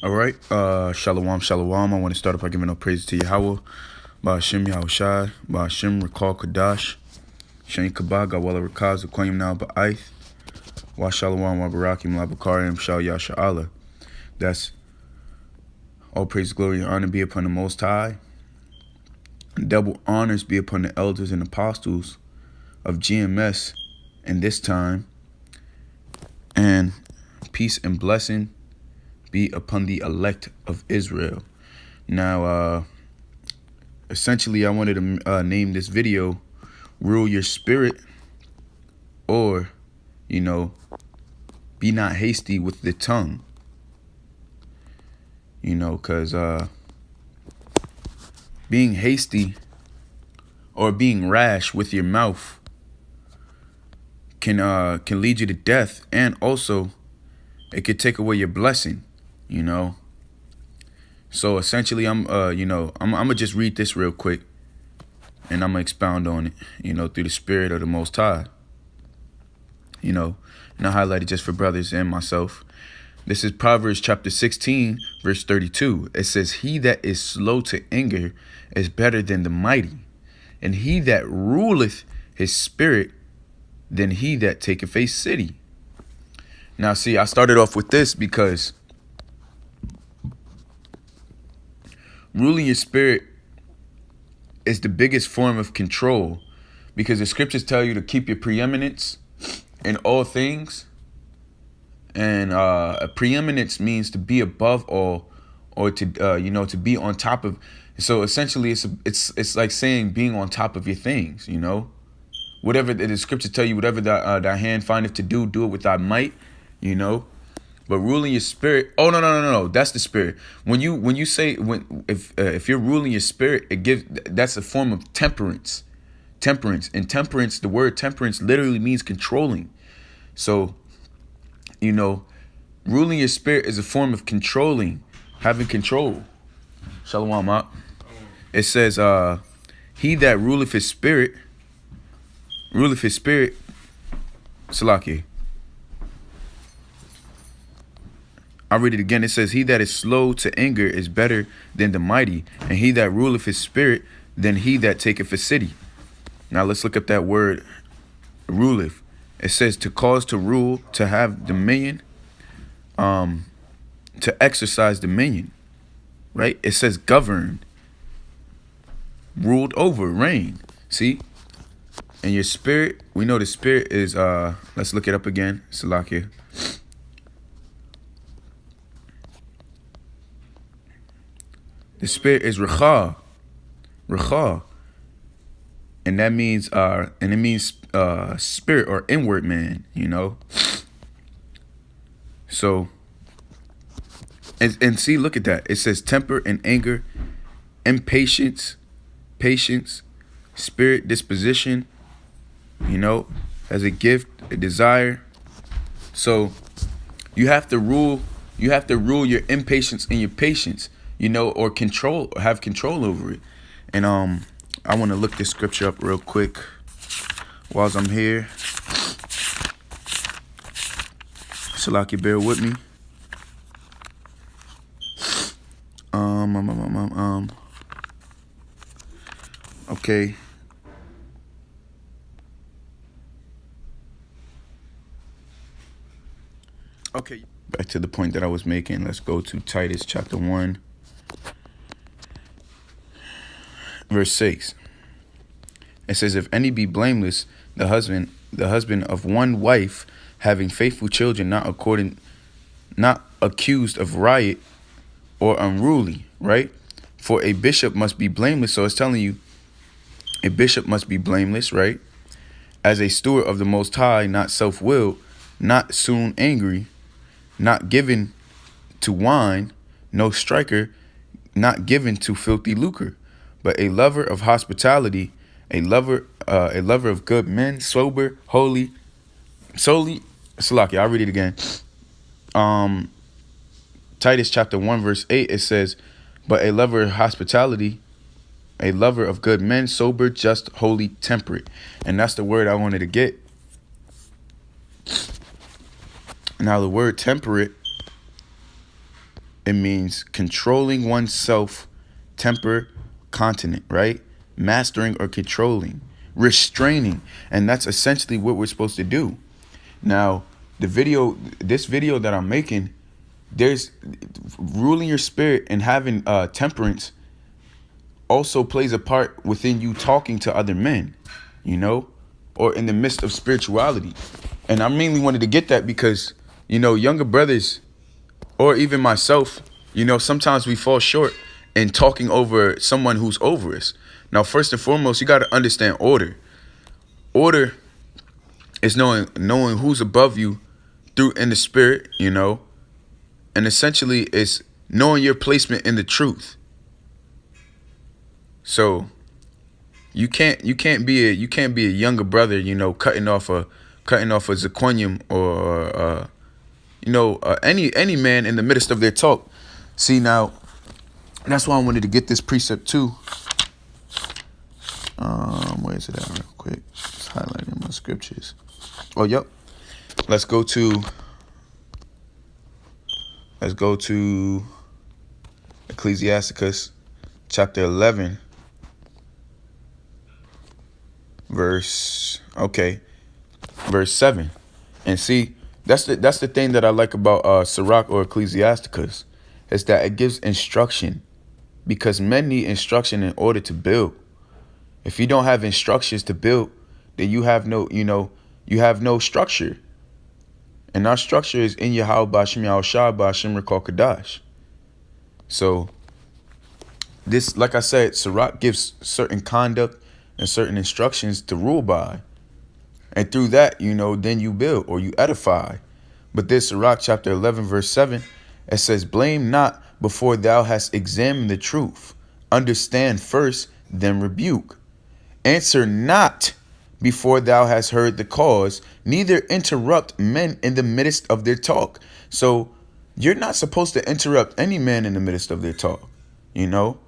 All right. Shalawam, shalawam. I want to start off by giving all praise to Yahawah. Ba'ashim yahawashi. Ba'ashim recall qadash. Shain kabah gawala rakaz. Ukoyim now ba'aith. Wa shalawam wa barakim la bakarim shal yasharahla. That's all praise, glory, and honor be upon the Most High. Double honors be upon the elders and apostles of GMS in this time. And peace and blessing be upon the elect of Israel. Now, essentially, I wanted to name this video, Rule Your Spirit, or, be not hasty with the tongue. Because being hasty or being rash with your mouth can lead you to death, and also it could take away your blessing. So essentially, I'm gonna just read this real quick, and I'm gonna expound on it, through the spirit of the Most High. And I highlight it just for brothers and myself. This is Proverbs chapter 16, verse 32. It says, "He that is slow to anger is better than the mighty, and he that ruleth his spirit than he that taketh a city." Now, see, I started off with this because ruling your spirit is the biggest form of control, because the scriptures tell you to keep your preeminence in all things. And a preeminence means to be above all, or to to be on top of. So essentially, it's like saying being on top of your things. Whatever the scriptures tell you, whatever thy hand findeth to do, do it with thy might. But ruling your spirit. Oh, no. That's the spirit. When you say if you're ruling your spirit, that's a form of temperance. And temperance, the word temperance literally means controlling. So, ruling your spirit is a form of controlling, having control. Shalawam up. It says, "He that ruleth his spirit, Salaki." I'll read it again. It says, "He that is slow to anger is better than the mighty, and he that ruleth his spirit than he that taketh a city." Now let's look up that word, ruleth. It says to cause, to rule, to have dominion, to exercise dominion, right? It says govern, ruled over, reign. See? And your spirit, we know the spirit is, let's look it up again, Salakia. The spirit is rawchaa, and that means spirit or inward man. So, and see, look at that. It says temper and anger, impatience, patience, spirit, disposition. As a gift, a desire. So, you have to rule your impatience and your patience. Or control, or have control over it. And I want to look this scripture up real quick whilst I'm here. Salaki, bear with me. Okay. Okay. Back to the point that I was making. Let's go to Titus chapter 1. Verse 6. It says, "If any be blameless, the husband of one wife, having faithful children, not accused of riot or unruly," right? For a bishop must be blameless. So it's telling you a bishop must be blameless, right? As a steward of the Most High, not self-willed, not soon angry, not given to wine, no striker, not given to filthy lucre, but a lover of hospitality, a lover of good men, sober, holy, solely. Salaki, I'll read it again. Titus chapter 1, verse 8, it says, "But a lover of hospitality, a lover of good men, sober, just, holy, temperate." And that's the word I wanted to get. Now the word temperate it means controlling oneself, temper, continent, right? Mastering or controlling, restraining. And that's essentially what we're supposed to do. Now, this video that I'm making, there's ruling your spirit and having temperance also plays a part within you talking to other men, you know, or in the midst of spirituality. And I mainly wanted to get that because, you know, younger brothers or even myself, you know, sometimes we fall short in talking over someone who's over us. Now, first and foremost, you got to understand order. Order is knowing who's above you through in the spirit, you know, and essentially it's knowing your placement in the truth. So you can't be a younger brother, you know, cutting off a zirconium or any man in the midst of their talk. See, now that's why I wanted to get this precept too. Where is it at real quick? Just highlighting my scriptures. Oh, yep. Let's go to Ecclesiasticus chapter 11 verse 7. And see, that's the thing that I like about Sirach or Ecclesiasticus, is that it gives instruction, because men need instruction in order to build. If you don't have instructions to build, then you have no structure. And our structure is in Yahawah, yahawashi, qadash. So this, like I said, Sirach gives certain conduct and certain instructions to rule by. And through that, you know, then you build or you edify. But this Sirach chapter 11, verse 7, it says, blame not before thou hast examined the truth. Understand first, then rebuke. Answer not before thou hast heard the cause, neither interrupt men in the midst of their talk. So you're not supposed to interrupt any man in the midst of their talk, you know.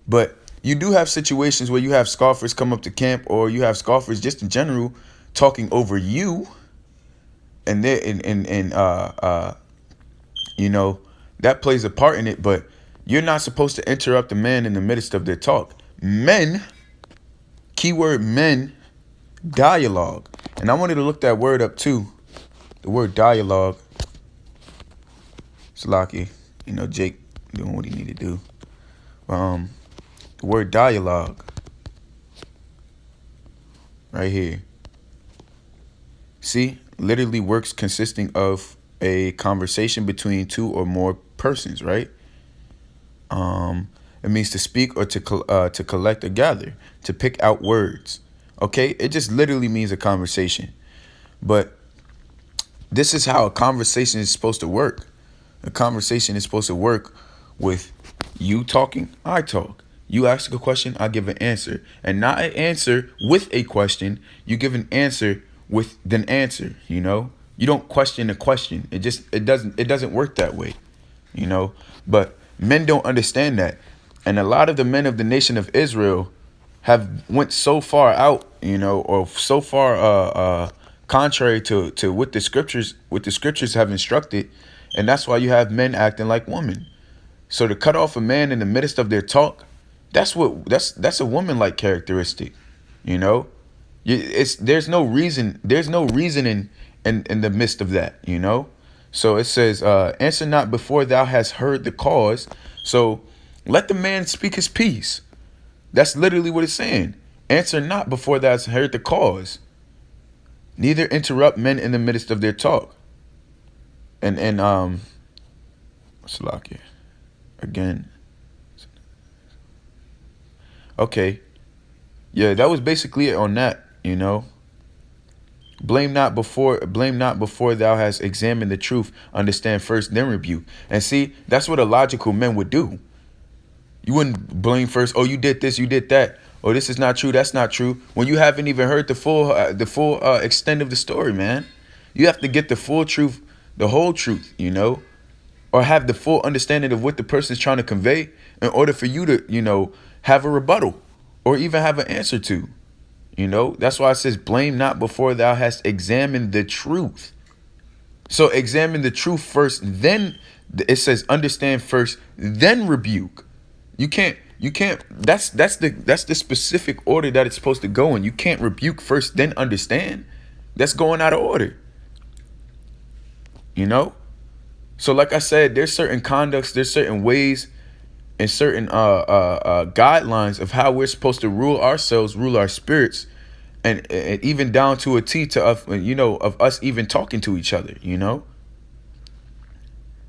But you do have situations where you have scoffers come up to camp, or you have scoffers just in general talking over you, and you know, that plays a part in it. But you're not supposed to interrupt a man in the midst of their talk. Men, keyword men, dialogue. And I wanted to look that word up too. The word dialogue. It's lucky, you know, Jake doing what he needed to do. The word dialogue right here. See, literally works consisting of a conversation between two or more persons, right? It means to speak or to collect or gather, to pick out words. Okay, it just literally means a conversation. But this is how a conversation is supposed to work. A conversation is supposed to work with you talking, I talk. You ask a question, I give an answer. And not an answer with a question. You give an answer with an answer, you know? You don't question a question. It doesn't work that way, you know? But men don't understand that. And a lot of the men of the nation of Israel have went so far out, you know, or so far contrary to what the scriptures have instructed. And that's why you have men acting like women. So to cut off a man in the midst of their talk, that's a woman-like characteristic, you know. There's no reasoning in the midst of that, you know. So it says, answer not before thou hast heard the cause. So let the man speak his piece. That's literally what it's saying. Answer not before thou hast heard the cause. Neither interrupt men in the midst of their talk. And Salakia. Again. Okay. Yeah, that was basically it on that, you know. Blame not before thou hast examined the truth. Understand first, then rebuke. And see, that's what a logical man would do. You wouldn't blame first, oh, you did this, you did that. Oh, this is not true, that's not true. When you haven't even heard the full extent of the story, man. You have to get the full truth, the whole truth, you know. Or have the full understanding of what the person is trying to convey in order for you to, you know, have a rebuttal or even have an answer to. You know, that's why it says blame not before thou hast examined the truth. So examine the truth first, then it says understand first, then rebuke. You can't that's the specific order that it's supposed to go in. You can't rebuke first, then understand. That's going out of order. You know? So like I said, there's certain conducts, there's certain ways and certain guidelines of how we're supposed to rule ourselves, rule our spirits, and even down to a T to of us even talking to each other,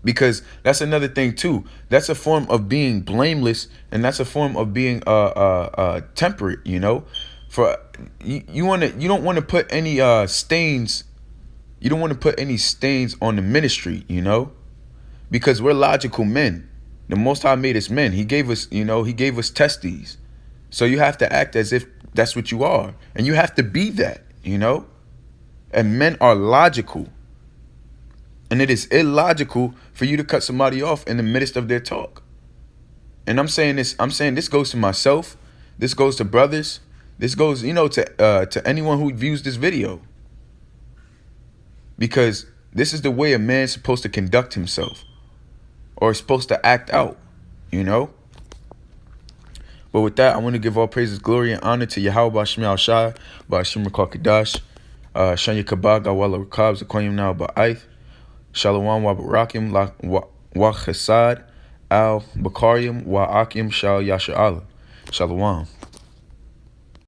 because that's another thing too. That's a form of being blameless, and that's a form of being temperate. For you don't want to put any stains. You don't want to put any stains on the ministry, because we're logical men. The Most High made us men. He gave us, he gave us testes. So you have to act as if that's what you are. And you have to be that, And men are logical. And it is illogical for you to cut somebody off in the midst of their talk. And I'm saying this goes to myself. This goes to brothers. This goes, to anyone who views this video. Because this is the way a man's supposed to conduct himself. Or is supposed to act out, But with that, I want to give all praises, glory, and honor to Yahawah Bashmi al-Shai, Bashim qadash, Shanya Kabaga, Wala Rakab, Zakoyim now Ba'aith, Shalawam wa Barakim, wa Chesad, Al Bakarium, wa Akim, Shal Yasharahla. Shalawam.